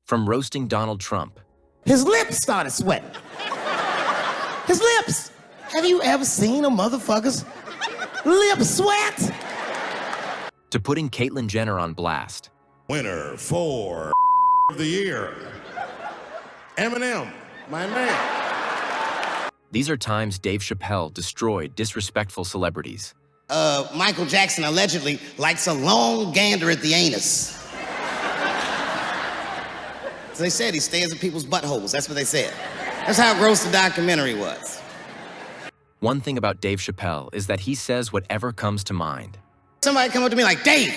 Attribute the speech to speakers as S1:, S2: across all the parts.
S1: From roasting Donald Trump.
S2: His lips started sweating. His lips. Have you ever seen a motherfucker's lip sweat?
S1: To putting Caitlyn Jenner on blast.
S3: Winner for of the year, Eminem, my man.
S1: These are times Dave Chappelle destroyed disrespectful celebrities.
S2: Michael Jackson allegedly likes a long gander at the anus. So they said he stares at people's buttholes. That's what they said. That's how gross the documentary was.
S1: One thing about Dave Chappelle is that he says whatever comes to mind.
S2: Somebody come up to me like, Dave,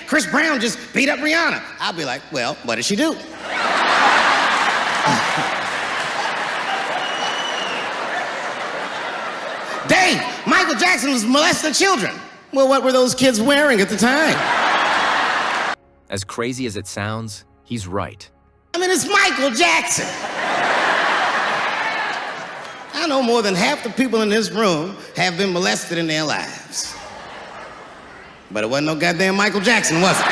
S2: Chris Brown just beat up Rihanna. I'll be like, well, what did she do? Dave, Michael Jackson was molesting children. Well, what were those kids wearing at the time?
S1: As crazy as it sounds, he's right.
S2: I mean, it's Michael Jackson. I know more than half the people in this room have been molested in their lives. But it wasn't no goddamn Michael Jackson, was it?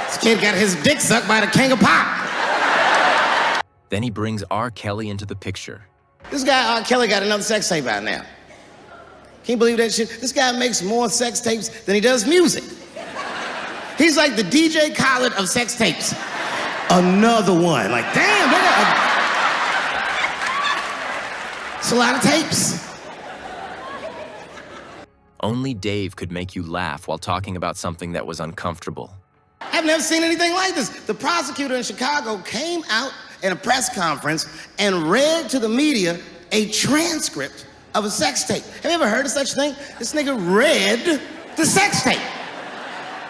S2: This kid got his dick sucked by the king of pop.
S1: Then he brings R. Kelly into the picture.
S2: This guy, R. Kelly, got another sex tape out now. Can you believe that shit? This guy makes more sex tapes than he does music. He's like the DJ Khaled of sex tapes. Another one. Like, damn, they got it's a lot of tapes.
S1: Only Dave could make you laugh while talking about something that was uncomfortable.
S2: I've never seen anything like this. The prosecutor in Chicago came out in a press conference and read to the media a transcript of a sex tape. Have you ever heard of such a thing? This nigga read the sex tape.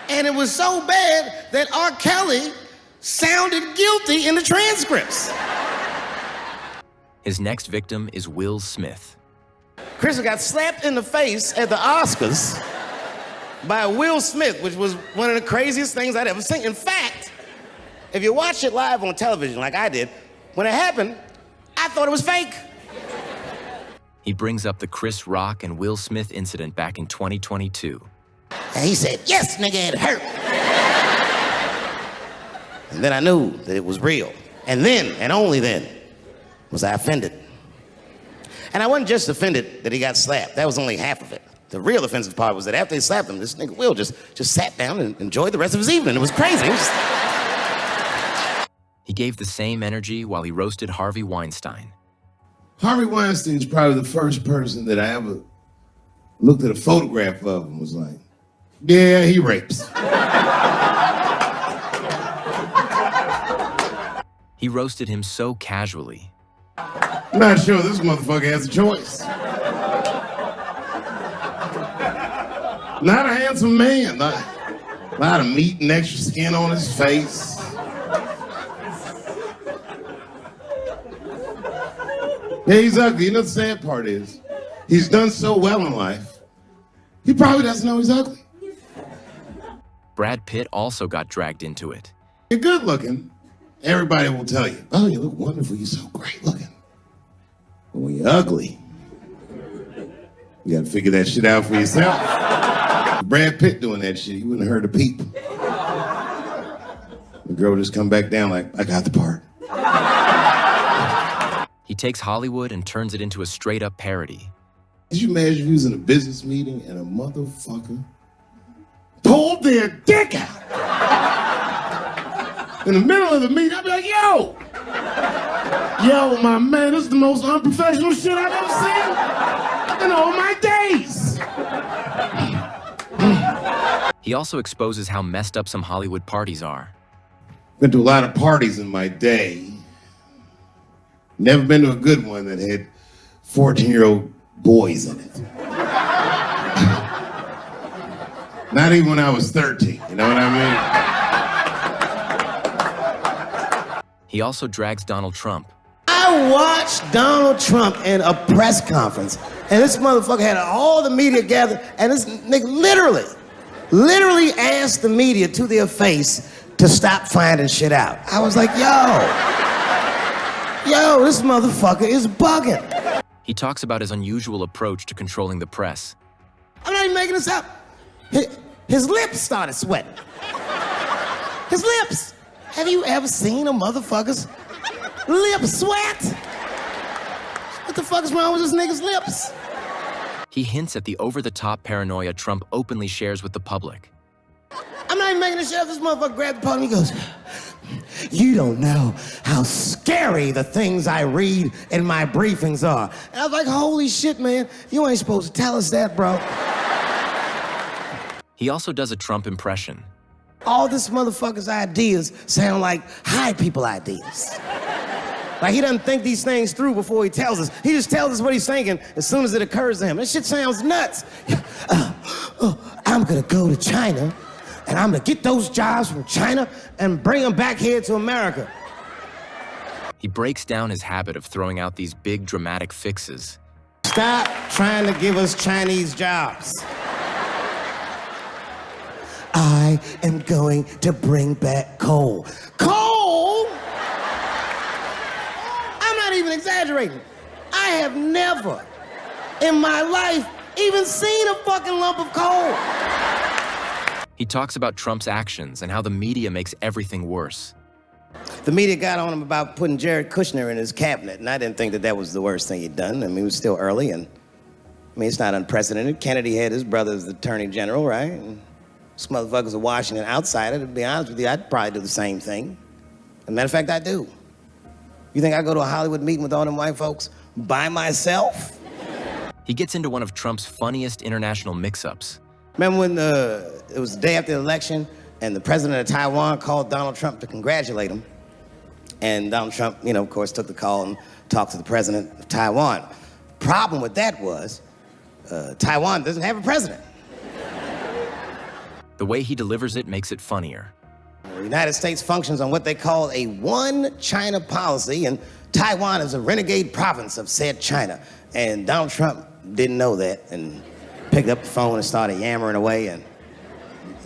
S2: And it was so bad that R. Kelly sounded guilty in the transcripts.
S1: His next victim is Will Smith.
S2: Chris got slapped in the face at the Oscars by Will Smith, which was one of the craziest things I'd ever seen. In fact, if you watch it live on television like I did, when it happened, I thought it was fake.
S1: He brings up the Chris Rock and Will Smith incident back in 2022.
S2: And he said, yes, nigga, it hurt. And then I knew that it was real. And then, and only then, was I offended. And I wasn't just offended that he got slapped. That was only half of it. The real offensive part was that after they slapped him, this nigga Will just sat down and enjoyed the rest of his evening. It was crazy.
S1: He gave the same energy while he roasted Harvey Weinstein.
S4: Harvey Weinstein's probably the first person that I ever looked at a photograph of and was like, yeah, he rapes.
S1: He roasted him so casually.
S4: I'm not sure this motherfucker has a choice. Not a handsome man. A lot of meat and extra skin on his face. Yeah, he's ugly. You know the sad part is, he's done so well in life, he probably doesn't know he's ugly.
S1: Brad Pitt also got dragged into it.
S4: You're good looking. Everybody will tell you, oh, you look wonderful. You're so great looking. But when you're ugly, you gotta figure that shit out for yourself. Brad Pitt doing that shit, you wouldn't have heard a peep. The girl just come back down like, I got the part.
S1: He takes Hollywood and turns it into a straight-up parody.
S4: Could you imagine if you was in a business meeting and a motherfucker pulled their dick out? In the middle of the meeting, I'd be like, yo, my man, this is the most unprofessional shit I've ever seen in all my days.
S1: He also exposes how messed up some Hollywood parties are.
S4: Been to a lot of parties in my day. Never been to a good one that had 14-year-old boys in it. Not even when I was 13, you know what I mean?
S1: He also drags Donald Trump.
S2: I watched Donald Trump in a press conference, and this motherfucker had all the media gathered, and this nigga literally asked the media to their face to stop finding shit out. I was like, yo, this motherfucker is bugging.
S1: He talks about his unusual approach to controlling the press.
S2: I'm not even making this up. His lips started sweating. His lips. Have you ever seen a motherfucker's lip sweat? What the fuck is wrong with this nigga's lips?
S1: He hints at the over-the-top paranoia Trump openly shares with the public.
S2: I'm not even making a shit up. This motherfucker grabbed the podium. He goes, "You don't know how scary the things I read in my briefings are." And I was like, holy shit, man. You ain't supposed to tell us that, bro.
S1: He also does a Trump impression.
S2: All this motherfucker's ideas sound like high people ideas. Like he doesn't think these things through before he tells us. He just tells us what he's thinking as soon as it occurs to him. This shit sounds nuts. I'm gonna go to China and I'm gonna get those jobs from China and bring them back here to America.
S1: He breaks down his habit of throwing out these big dramatic fixes.
S2: Stop trying to give us Chinese jobs. I am going to bring back coal. Coal? I'm not even exaggerating. I have never in my life even seen a fucking lump of coal.
S1: He talks about Trump's actions and how the media makes everything worse.
S2: The media got on him about putting Jared Kushner in his cabinet, and I didn't think that that was the worst thing he'd done. I mean, it was still early, and I mean, it's not unprecedented. Kennedy had his brother as the attorney general, right? And this motherfucker's a Washington outsider. To be honest with you, I'd probably do the same thing. As a matter of fact, I do. You think I go to a Hollywood meeting with all them white folks by myself?
S1: He gets into one of Trump's funniest international mix-ups.
S2: Remember when it was the day after the election and the president of Taiwan called Donald Trump to congratulate him? And Donald Trump, you know, of course, took the call and talked to the president of Taiwan. Problem with that was Taiwan doesn't have a president.
S1: The way he delivers it makes it funnier.
S2: The United States functions on what they call a one China policy, and Taiwan is a renegade province of said China. And Donald Trump didn't know that and picked up the phone and started yammering away, and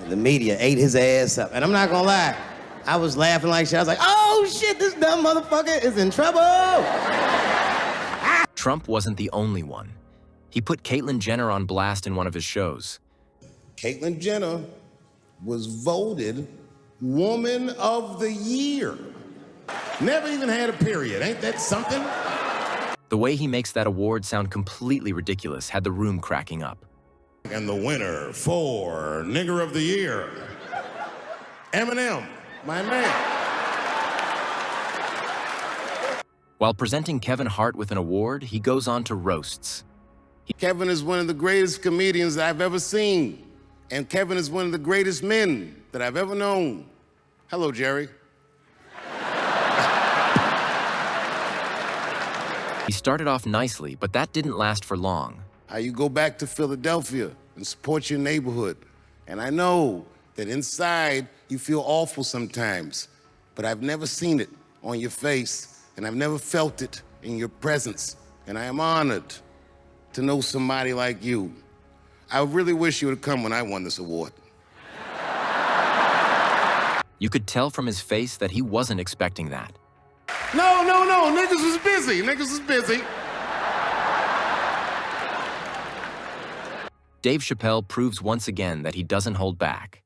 S2: the media ate his ass up. And I'm not gonna lie, I was laughing like shit. I was like, oh shit, this dumb motherfucker is in trouble.
S1: Trump wasn't the only one. He put Caitlyn Jenner on blast in one of his shows.
S3: Caitlyn Jenner was voted Woman of the Year. Never even had a period. Ain't that something?
S1: The way he makes that award sound completely ridiculous had the room cracking up.
S3: And the winner for Nigger of the Year, Eminem, my man.
S1: While presenting Kevin Hart with an award, he goes on to roasts.
S3: Kevin is one of the greatest comedians that I've ever seen. And Kevin is one of the greatest men that I've ever known. Hello, Jerry.
S1: He started off nicely, but that didn't last for long.
S3: How you go back to Philadelphia and support your neighborhood. And I know that inside you feel awful sometimes, but I've never seen it on your face, and I've never felt it in your presence. And I am honored to know somebody like you. I really wish you would have come when I won this award.
S1: You could tell from his face that he wasn't expecting that.
S3: No, niggas was busy. Niggas was busy.
S1: Dave Chappelle proves once again that he doesn't hold back.